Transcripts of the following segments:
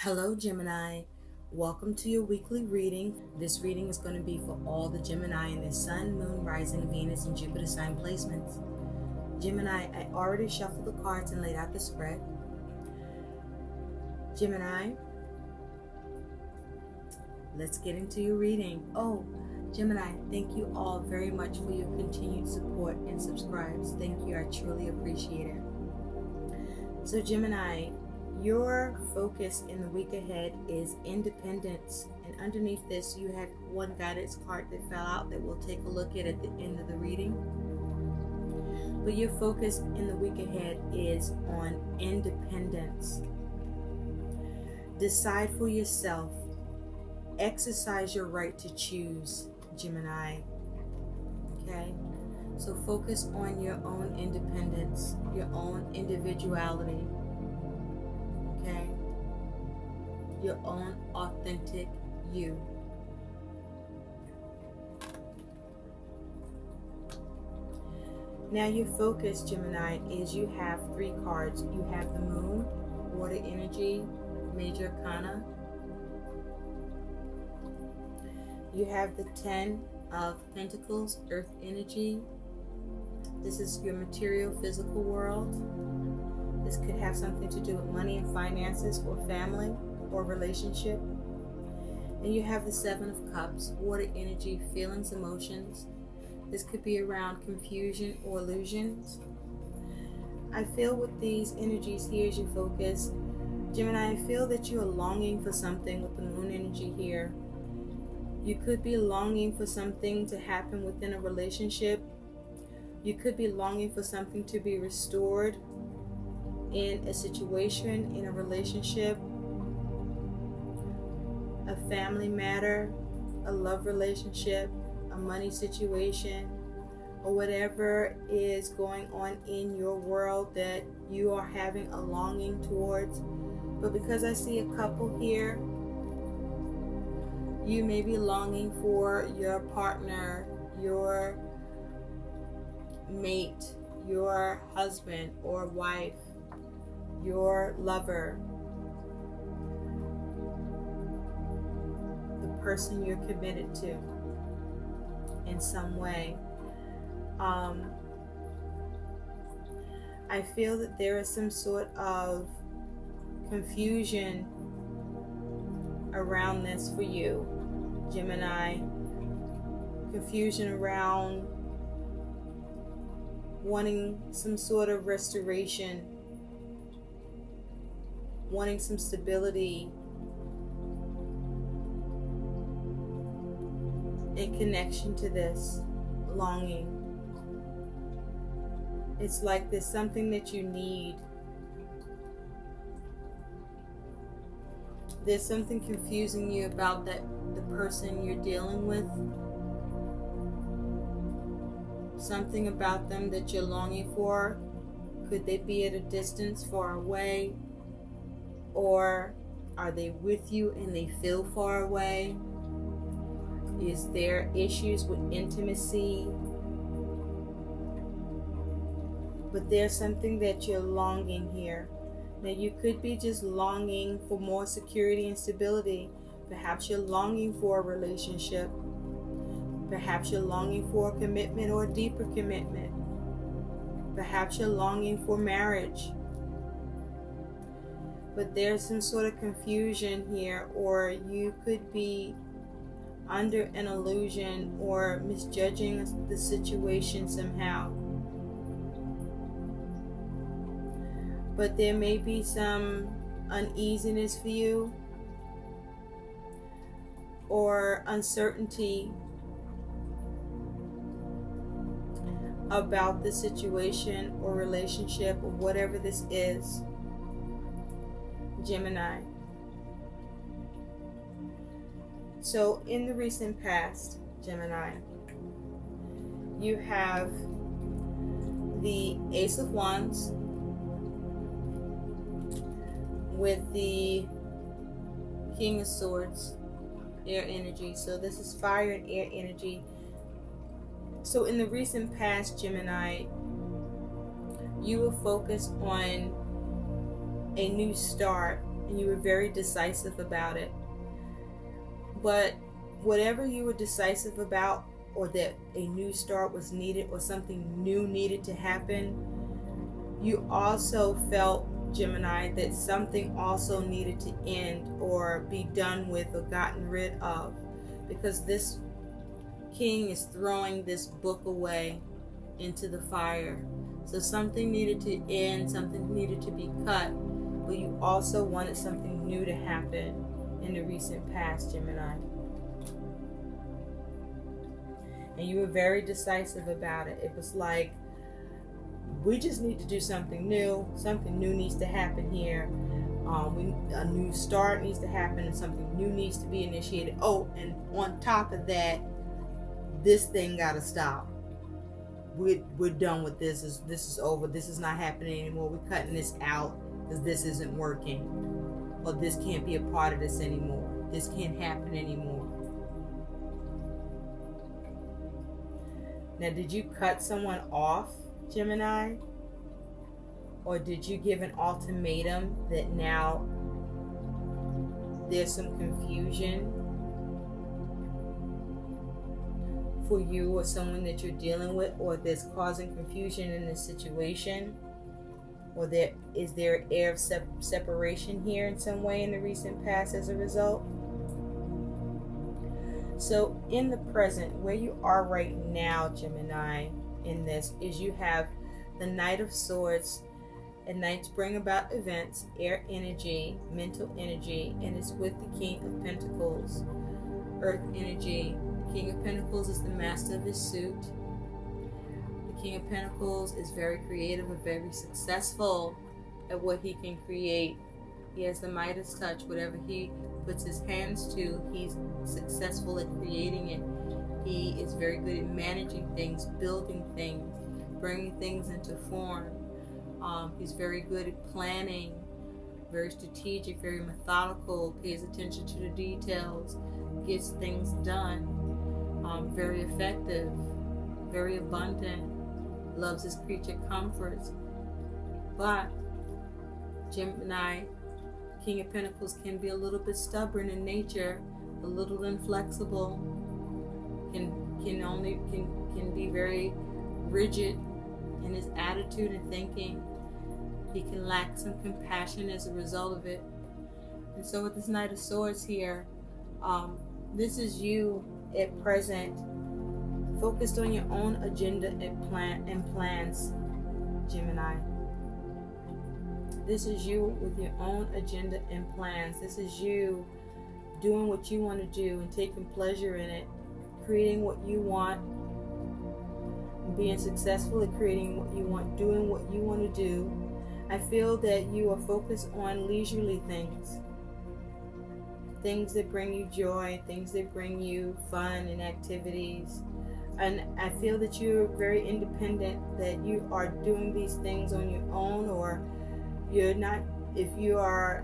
Hello Gemini, welcome to your weekly reading. This reading is going to be for all the Gemini in their Sun, Moon, Rising, Venus, and Jupiter sign placements. Gemini, I already shuffled the cards and laid out the spread. Gemini, let's get into your reading. Oh, Gemini, thank you all very much for your continued support and subscribes. Thank you, I truly appreciate it. So Gemini, your focus in the week ahead is independence, and underneath this you have one guidance card that fell out that we'll take a look at the end of the reading. But your focus in the week ahead is on independence. Decide for yourself. Exercise your right to choose, Gemini. Okay? So focus on your own independence, your own individuality. Okay? Your own authentic you. Now your focus, Gemini, is you have three cards. You have the Moon, Water Energy, Major Arcana. You have the Ten of Pentacles, Earth Energy. This is your material, physical world. This could have something to do with money and finances or family or relationship. And you have the Seven of Cups, Water Energy, feelings, emotions. This could be around confusion or illusions. I feel with these energies here as you focus, Gemini, I feel that you are longing for something with the Moon energy here. You could be longing for something to happen within a relationship. You could be longing for something to be restored in a situation, in a relationship, a family matter, a love relationship, a money situation, or whatever is going on in your world that you are having a longing towards. But because I see a couple here, you may be longing for your partner, your mate, your husband or wife, your lover, the person you're committed to in some way. I feel that there is some sort of confusion around this for you, Gemini. Confusion around wanting some sort of restoration, wanting some stability in connection to this longing. It's like there's something that you need. There's something confusing you about the person you're dealing with. Something about them that you're longing for. Could they be at a distance, far away? Or are they with you and they feel far away? Is there issues with intimacy? But there's something that you're longing here. Now you could be just longing for more security and stability. Perhaps you're longing for a relationship. Perhaps you're longing for a commitment or a deeper commitment. Perhaps you're longing for marriage. But there's some sort of confusion here, or you could be under an illusion or misjudging the situation somehow. But there may be some uneasiness for you or uncertainty about the situation or relationship or whatever this is, Gemini. So in the recent past, Gemini, you have the Ace of Wands with the King of Swords, air energy. So this is fire and air energy. So in the recent past, Gemini, you will focus on a new start, and you were very decisive about it. But whatever you were decisive about, or that a new start was needed, or something new needed to happen, you also felt, Gemini, that something also needed to end or be done with or gotten rid of, because this king is throwing this book away into the fire. So something needed to end, something needed to be cut, but you also wanted something new to happen in the recent past, Gemini. And you were very decisive about it. It was like, we just need to do something new. Something new needs to happen here. A new start needs to happen, and something new needs to be initiated. Oh, and on top of that, this thing got to stop. We're done with this. This is over. This is not happening anymore. We're cutting this out because this isn't working. Or this can't be a part of this anymore. This can't happen anymore. Now, did you cut someone off, Gemini? Or did you give an ultimatum that now there's some confusion for you or someone that you're dealing with, or that's causing confusion in this situation? Or is there an air of separation here in some way in the recent past as a result? So in the present, where you are right now, Gemini, in this, is you have the Knight of Swords, and Knights bring about events, air energy, mental energy, and it's with the King of Pentacles, earth energy. The King of Pentacles is the master of his suit. The King of Pentacles is very creative and very successful at what he can create. He has the Midas touch. Whatever he puts his hands to, he's successful at creating it. He is very good at managing things, building things, bringing things into form. He's very good at planning, very strategic, very methodical, pays attention to the details, gets things done, very effective, very abundant, loves his creature comforts. But Gemini, King of Pentacles, can be a little bit stubborn in nature, a little inflexible, can be very rigid in his attitude and thinking. He can lack some compassion as a result of it. And so with this Knight of Swords here, this is you at present, focused on your own agenda and plans, Gemini. This is you with your own agenda and plans. This is you doing what you want to do and taking pleasure in it, creating what you want, being successful at creating what you want, doing what you want to do. I feel that you are focused on leisurely things, things that bring you joy, things that bring you fun and activities. And I feel that you're very independent, that you are doing these things on your own, or you're not, if you are,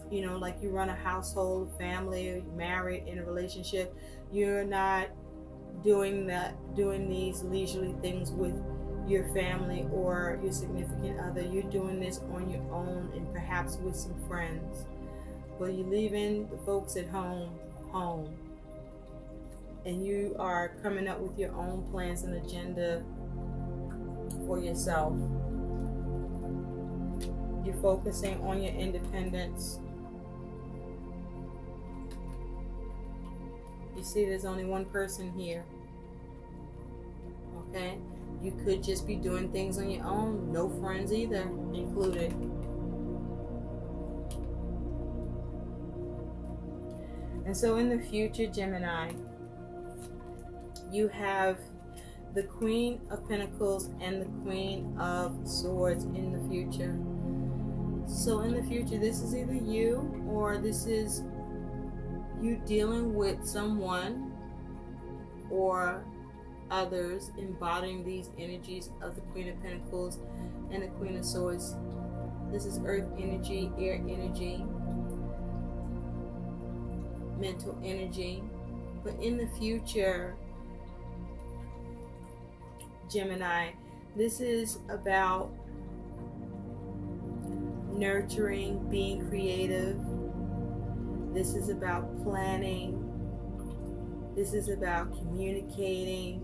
like you run a household, family, or you're married, in a relationship, you're not doing these leisurely things with your family or your significant other. You're doing this on your own and perhaps with some friends. But you're leaving the folks at home. And you are coming up with your own plans and agenda for yourself. You're focusing on your independence. You see, there's only one person here. Okay? You could just be doing things on your own. No friends either included. And so in the future, Gemini, you have the Queen of Pentacles and the Queen of Swords in the future. So in the future, this is either you, or this is you dealing with someone or others embodying these energies of the Queen of Pentacles and the Queen of Swords. This is earth energy, air energy, mental energy. But in the future, Gemini, this is about nurturing, being creative. This is about planning. This is about communicating.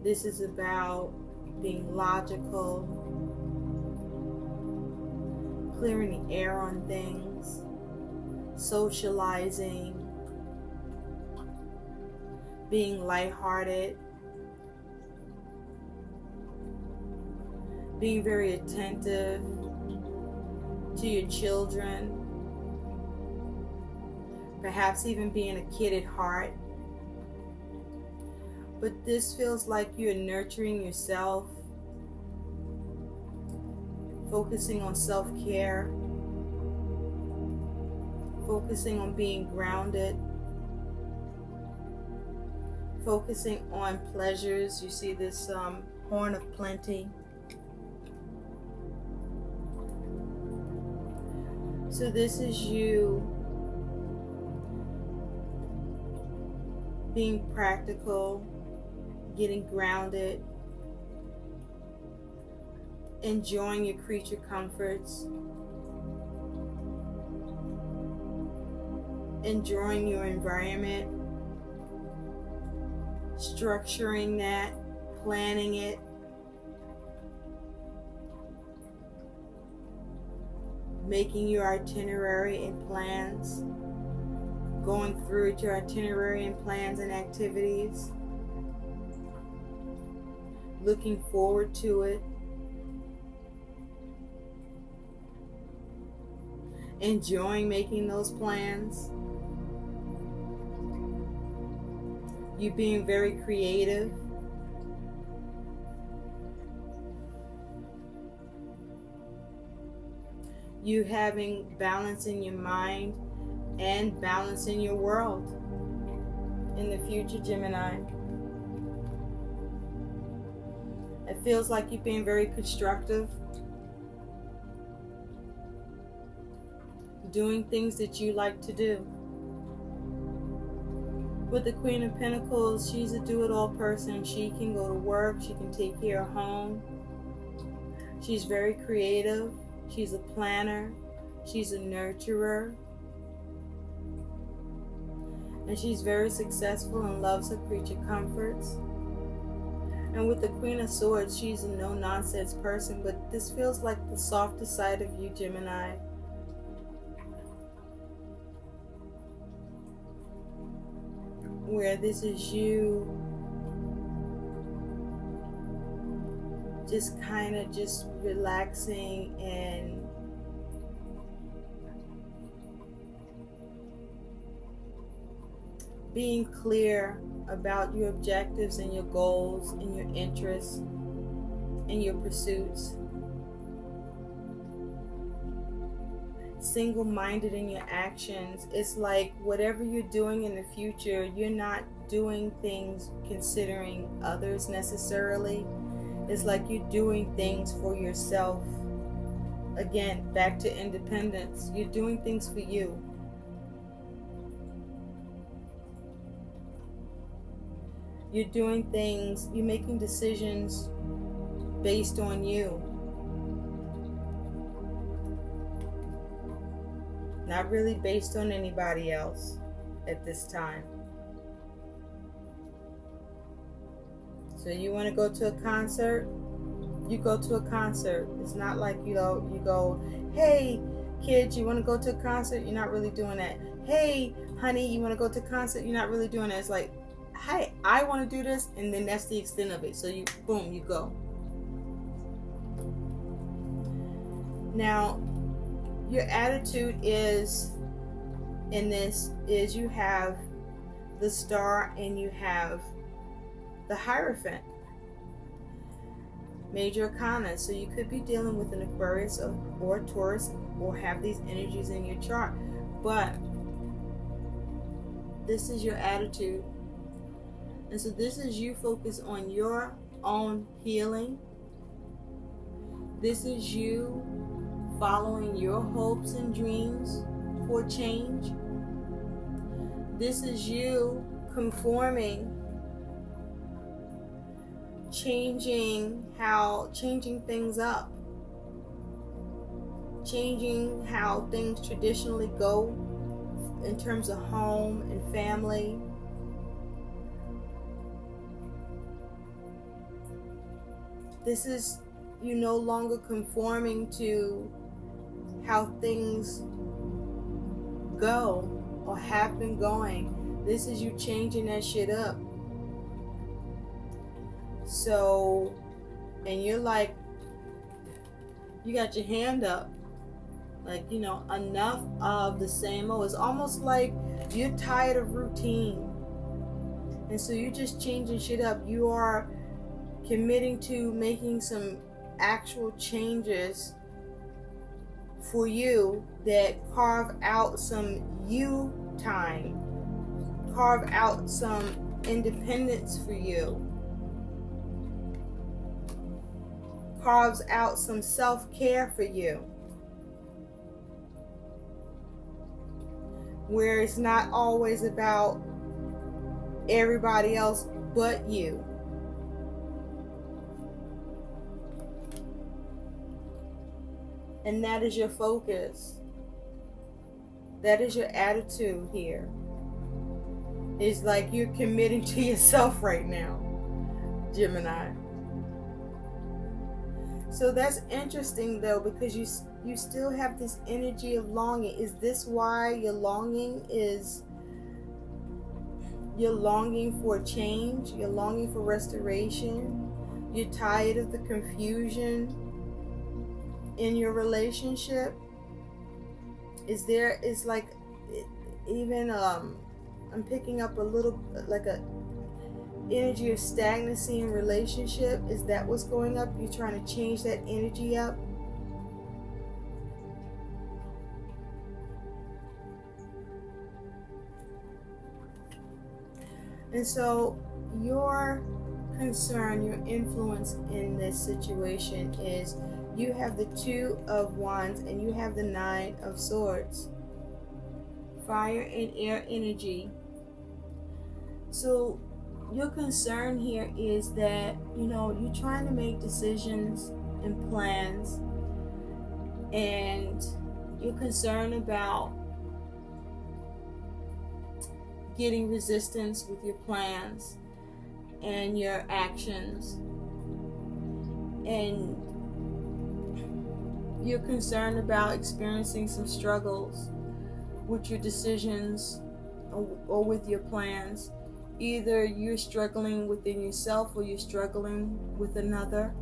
This is about being logical, clearing the air on things, socializing, being lighthearted, being very attentive to your children, perhaps even being a kid at heart. But this feels like you're nurturing yourself, focusing on self-care, focusing on being grounded, focusing on pleasures. You see this horn of plenty. So this is you being practical, getting grounded, enjoying your creature comforts, enjoying your environment, structuring that, planning it, making your itinerary and plans, going through your itinerary and plans and activities, looking forward to it, enjoying making those plans, you being very creative, you having balance in your mind and balance in your world in the future, Gemini. It feels like you're being very constructive, doing things that you like to do. With the Queen of Pentacles, she's a do-it-all person. She can go to work, she can take care of home. She's very creative. She's a planner. She's a nurturer. And she's very successful and loves her creature comforts. And with the Queen of Swords, she's a no-nonsense person, but this feels like the softer side of you, Gemini. Where this is you just kind of just relaxing and being clear about your objectives and your goals and your interests and your pursuits. Single-minded in your actions. It's like whatever you're doing in the future, you're not doing things considering others necessarily. It's like you're doing things for yourself. Again, back to independence. You're doing things for you. You're doing things, you're making decisions based on you. Not really based on anybody else at this time. So you want to go to a concert? You go to a concert. It's not like, you go, hey, kids, you want to go to a concert? You're not really doing that. Hey, honey, you want to go to a concert? You're not really doing that. It's like, hey, I want to do this, and then that's the extent of it. So you, boom, you go. Now, your attitude is, in this, is you have the Star and you have the Hierophant. Major Arcana. So you could be dealing with an Aquarius or Taurus, or have these energies in your chart. But this is your attitude. And so this is you focus on your own healing. This is you following your hopes and dreams for change. This is you conforming, changing things up, changing how things traditionally go in terms of home and family. This is you no longer conforming to how things go or have been going. This is you changing that shit up. So, and you're like, you got your hand up, like, you know, enough of the same old. It's almost like you're tired of routine, and so you're just changing shit up. You are committing to making some actual changes for you that carve out some you time, carve out some independence for you, carves out some self-care for you, where it's not always about everybody else but you. And that is your focus. That is your attitude here. It's like you're committing to yourself right now, Gemini. So that's interesting though, because you still have this energy of longing. Is this why you're longing? Is you're longing for change? You're longing for restoration? You're tired of the confusion in your relationship? Is like even I'm picking up a little like a energy of stagnancy in relationship. Is that what's going up? You're trying to change that energy up? And so your concern, your influence in this situation is you have the Two of Wands and you have the Nine of Swords. Fire and air energy. So your concern here is that, you know, you're trying to make decisions and plans, and you're concerned about getting resistance with your plans and your actions, and you're concerned about experiencing some struggles with your decisions or with your plans. Either you're struggling within yourself or you're struggling with another.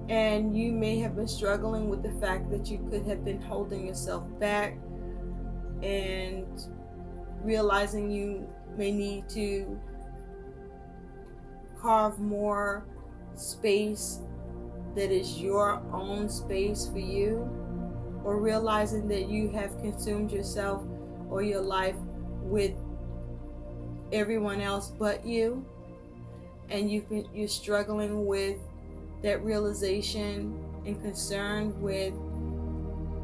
And you may have been struggling with the fact that you could have been holding yourself back and realizing you may need to carve more space that is your own space for you, or realizing that you have consumed yourself or your life with everyone else but you, and you're struggling with that realization and concern with,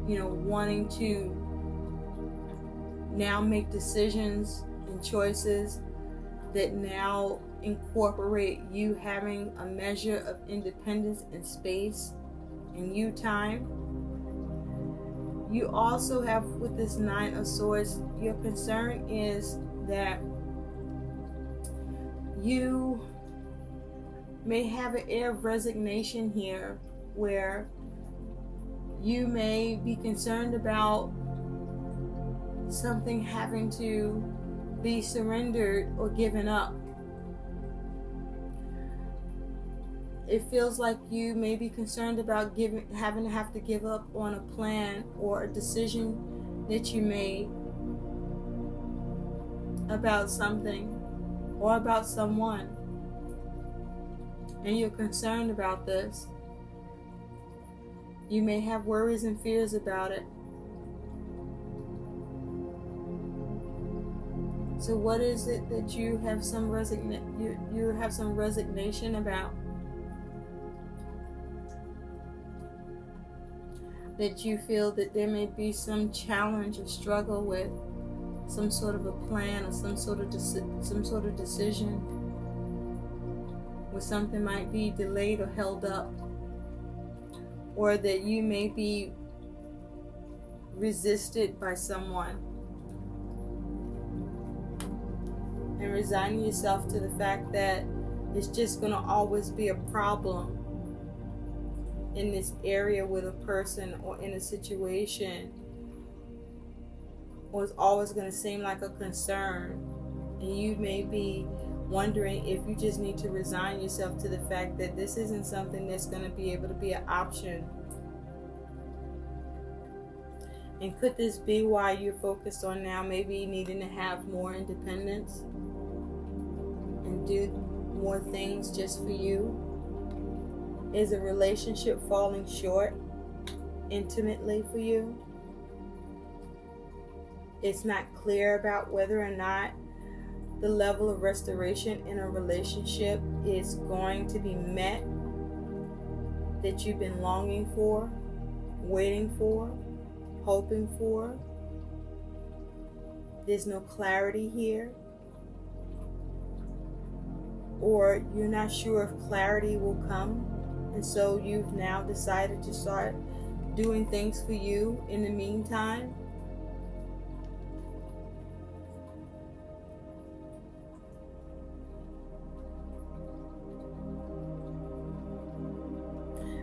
you know, wanting to now make decisions and choices that now incorporate you having a measure of independence and space and you time. You also have, with this Nine of Swords, your concern is that you may have an air of resignation here, where you may be concerned about something having to be surrendered or given up. It feels like you may be concerned about having to give up on a plan or a decision that you made about something or about someone, and you're concerned about this. You may have worries and fears about it. So what is it that you have some resignation about? That you feel that there may be some challenge or struggle with some sort of a plan or some sort of decision with something might be delayed or held up, or that you may be resisted by someone, and resigning yourself to the fact that it's just going to always be a problem in this area with a person or in a situation, or it's always going to seem like a concern. And you may be wondering if you just need to resign yourself to the fact that this isn't something that's going to be able to be an option. And could this be why you're focused on now maybe needing to have more independence and do more things just for you? Is a relationship falling short intimately for you? It's not clear about whether or not the level of restoration in a relationship is going to be met that you've been longing for, waiting for, hoping for. There's no clarity here. Or you're not sure if clarity will come, and so you've now decided to start doing things for you in the meantime.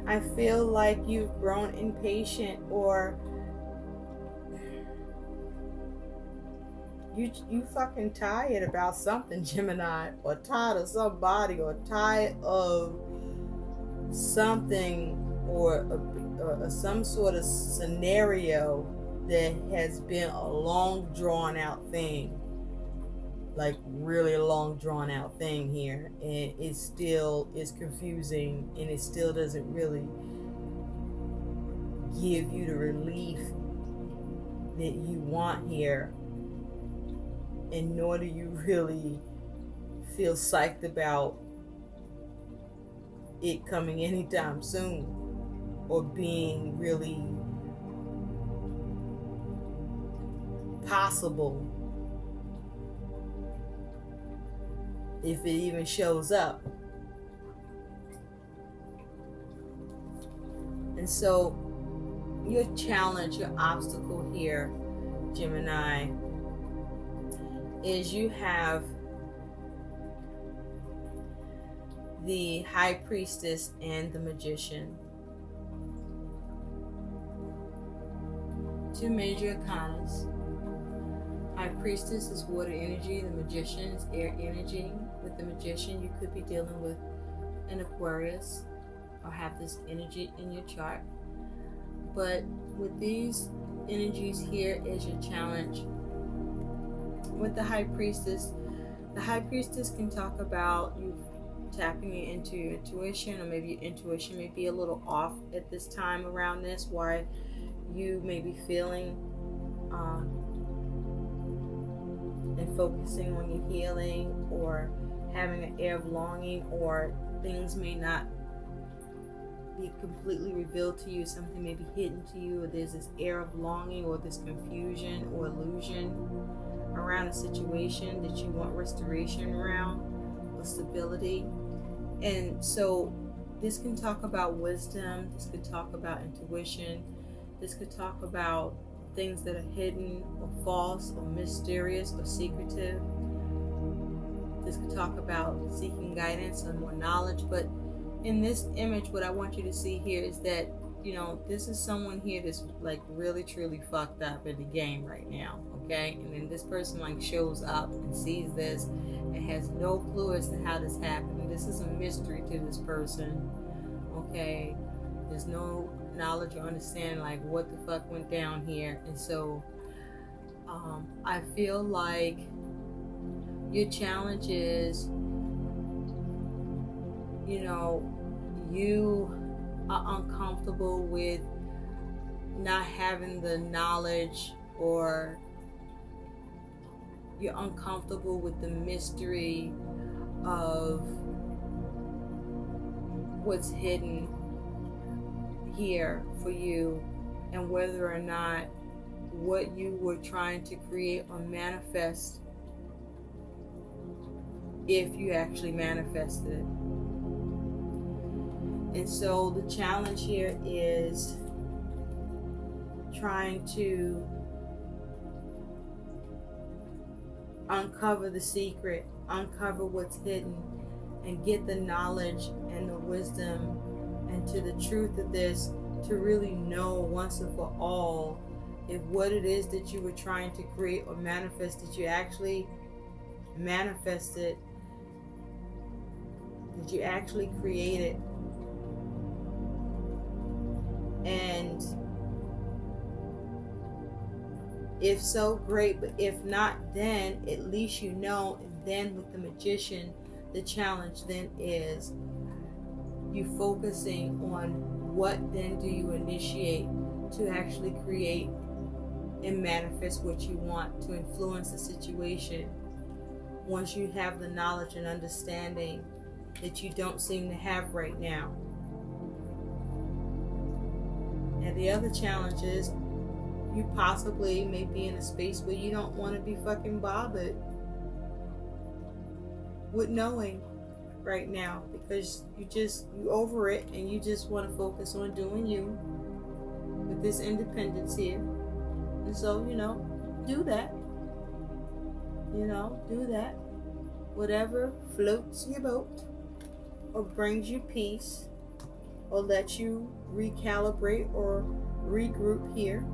I feel like you've grown impatient, or you fucking tired about something, Gemini, or tired of somebody, or tired of something, or some sort of scenario that has been a long drawn out thing, like really a long drawn out thing here, and it still is confusing, and it still doesn't really give you the relief that you want here, and nor do you really feel psyched about it coming anytime soon, or being really possible, if it even shows up. And so your challenge, your obstacle here, Gemini, is you have the High Priestess and the Magician. Two major arcanas. High Priestess is water energy, the Magician is air energy. With the Magician, you could be dealing with an Aquarius or have this energy in your chart. But with these energies here is your challenge. With the High Priestess can talk about you tapping into your intuition, or maybe your intuition may be a little off at this time around this, why you may be feeling and focusing on your healing, or having an air of longing, or things may not be completely revealed to you, something may be hidden to you, or there's this air of longing, or this confusion or illusion around a situation that you want restoration around, or stability. And so this can talk about wisdom, this could talk about intuition, this could talk about things that are hidden or false or mysterious or secretive. This could talk about seeking guidance and more knowledge. But in this image, what I want you to see here is that, you know, this is someone here that's like really truly fucked up in the game right now, okay? And then this person like shows up and sees this and has no clue as to how this happened. This is a mystery to this person, okay? There's no knowledge or understanding like what the fuck went down here. And so I feel like your challenge is, you know, you are uncomfortable with not having the knowledge, or you're uncomfortable with the mystery of what's hidden here for you, and whether or not what you were trying to create or manifest, if you actually manifested it. And so the challenge here is trying to uncover the secret, uncover what's hidden, and get the knowledge and the wisdom and to the truth of this, to really know once and for all if what it is that you were trying to create or manifest, that you actually manifested, that you actually created. And if so, great, but if not, then at least you know. And then with the Magician, the challenge then is you focusing on what then do you initiate to actually create and manifest what you want, to influence the situation, once you have the knowledge and understanding that you don't seem to have right now. And the other challenge is you possibly may be in a space where you don't want to be fucking bothered with knowing right now, because you over it and you just want to focus on doing you with this independence here. And so, do that. Do that. Whatever floats your boat or brings you peace or lets you recalibrate or regroup here.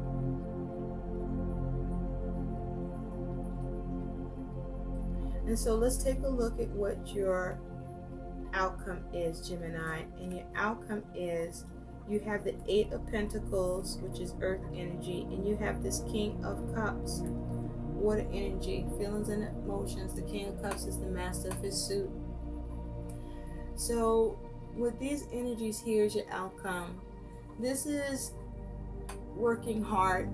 And so let's take a look at what your outcome is, Gemini. And your outcome is you have the 8 of Pentacles, which is earth energy, and you have this King of Cups, water energy, feelings and emotions. The King of Cups is the master of his suit. So with these energies, here's your outcome. This is working hard.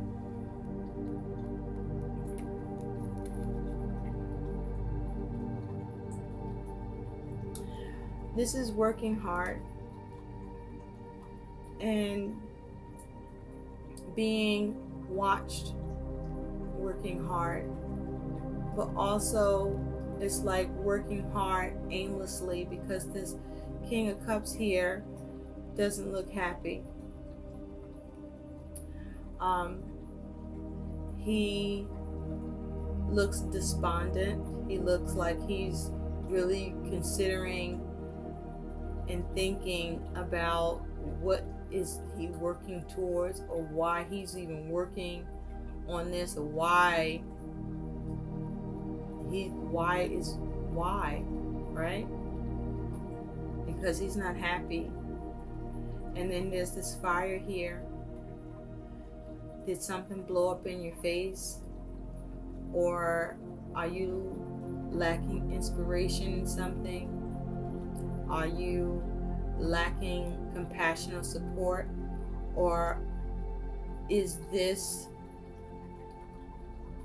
This is working hard and being watched, working hard, but also it's like working hard aimlessly, because this King of Cups here doesn't look happy. He looks despondent. He looks like he's really considering and thinking about what is he working towards, or why he's even working on this, or why, right? Because he's not happy. And then there's this fire here. Did something blow up in your face? Or are you lacking inspiration in something? Are you lacking compassion or support? Or is this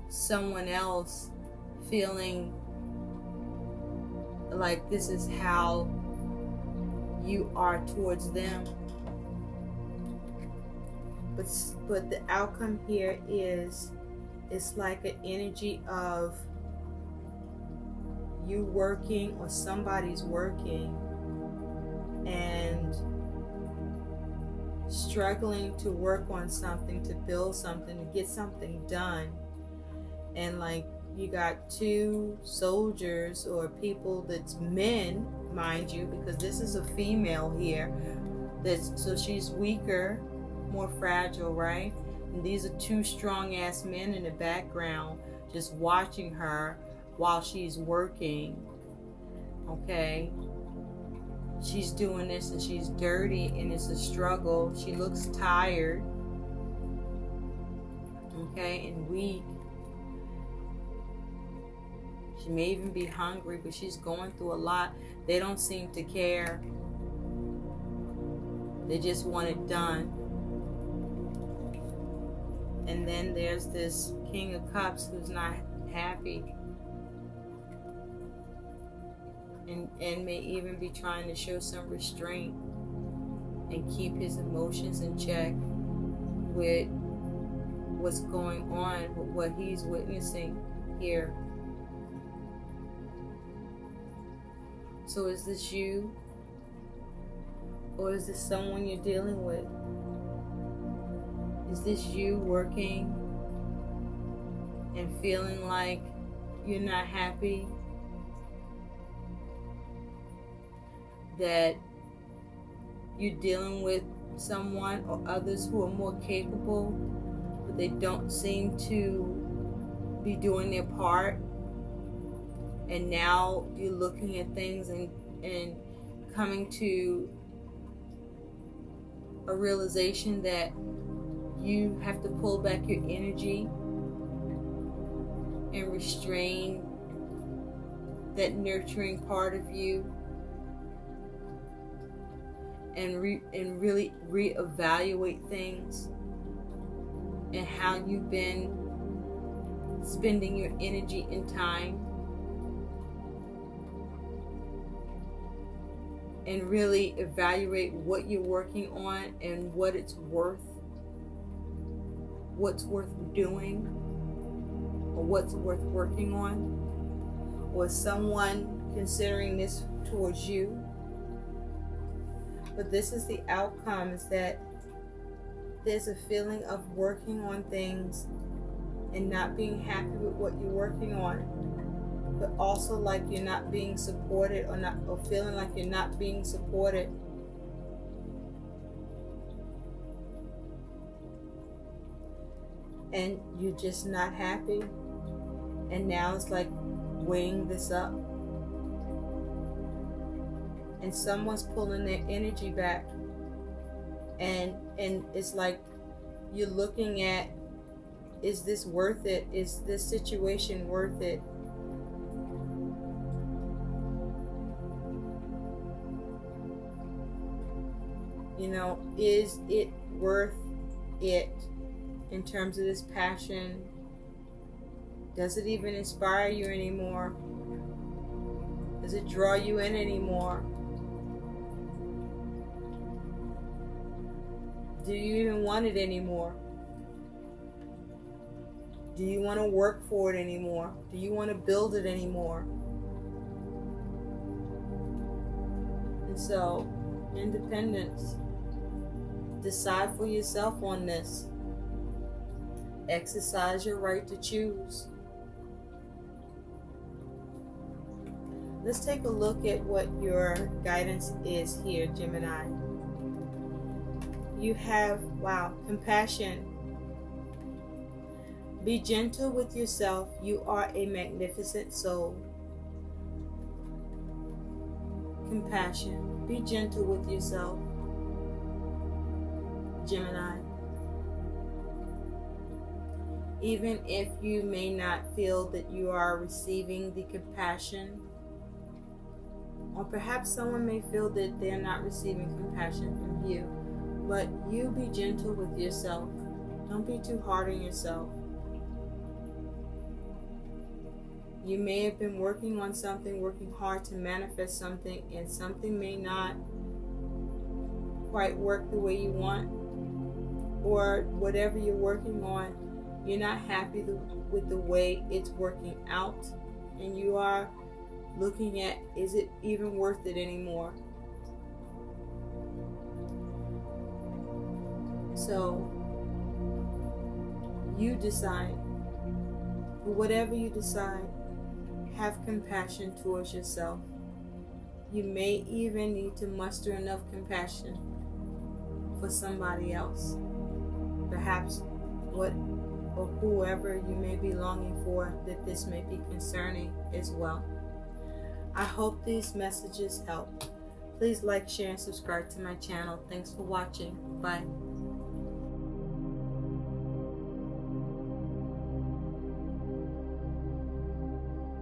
someone else feeling like this is how you are towards them? But the outcome here is, it's like an energy of you working, or somebody's working and struggling to work on something, to build something, to get something done. And like you got 2 soldiers, or people that's men, mind you, because this is a female here, so she's weaker, more fragile, right? And these are 2 strong ass men in the background just watching her while she's working. Okay, she's doing this and she's dirty and it's a struggle. She looks tired, okay, and weak. She may even be hungry, but she's going through a lot. They don't seem to care. They just want it done. And then there's this King of Cups who's not happy, and may even be trying to show some restraint and keep his emotions in check with what's going on, with what he's witnessing here. So is this you? Or is this someone you're dealing with? Is this you working and feeling like you're not happy? That you're dealing with someone or others who are more capable, but they don't seem to be doing their part. And now you're looking at things and coming to a realization that you have to pull back your energy and restrain that nurturing part of you, and really reevaluate things and how you've been spending your energy and time, and really evaluate what you're working on and what it's worth, what's worth doing, or what's worth working on. Or is someone considering this towards you? But this is the outcome, is that there's a feeling of working on things and not being happy with what you're working on, but also like you're not being supported, or feeling like you're not being supported. And you're just not happy. And now it's like weighing this up. And someone's pulling their energy back. And it's like you're looking at, is this worth it? Is this situation worth it? You know, is it worth it in terms of this passion? Does it even inspire you anymore? Does it draw you in anymore? Do you even want it anymore? Do you want to work for it anymore? Do you want to build it anymore? And so, independence. Decide for yourself on this. Exercise your right to choose. Let's take a look at what your guidance is here, Gemini. You have, compassion. Be gentle with yourself. You are a magnificent soul. Compassion. Be gentle with yourself, Gemini. Even if you may not feel that you are receiving the compassion, or perhaps someone may feel that they're not receiving compassion from you, but you be gentle with yourself. Don't be too hard on yourself. You may have been working on something, working hard to manifest something, and something may not quite work the way you want, or whatever you're working on, you're not happy with the way it's working out, and you are looking at, is it even worth it anymore? So you decide. Whatever you decide, have compassion towards yourself. You may even need to muster enough compassion for somebody else. Perhaps what or whoever you may be longing for, that this may be concerning as well. I hope these messages help. Please like, share, and subscribe to my channel. Thanks for watching. Bye.